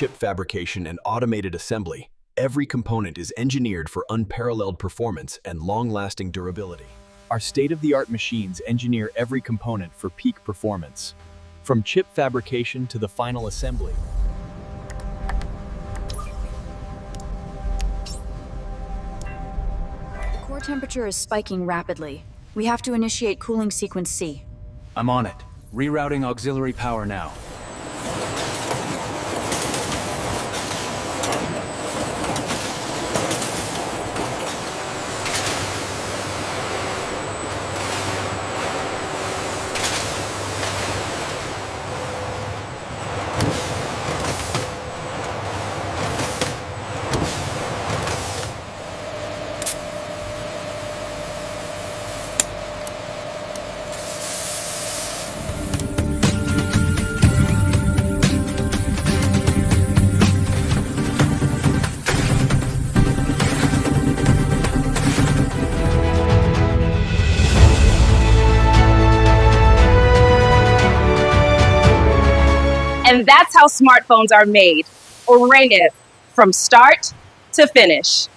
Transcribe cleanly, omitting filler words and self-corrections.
chip fabrication and automated assembly, every component is engineered for unparalleled performance and long-lasting durability. Our state-of-the-art machines engineer every component for peak performance, from chip fabrication to the final assembly. The core temperature is spiking rapidly. We have to initiate cooling sequence C. I'm on it. Rerouting auxiliary power now. And that's how smartphones are made, or rated, from start to finish.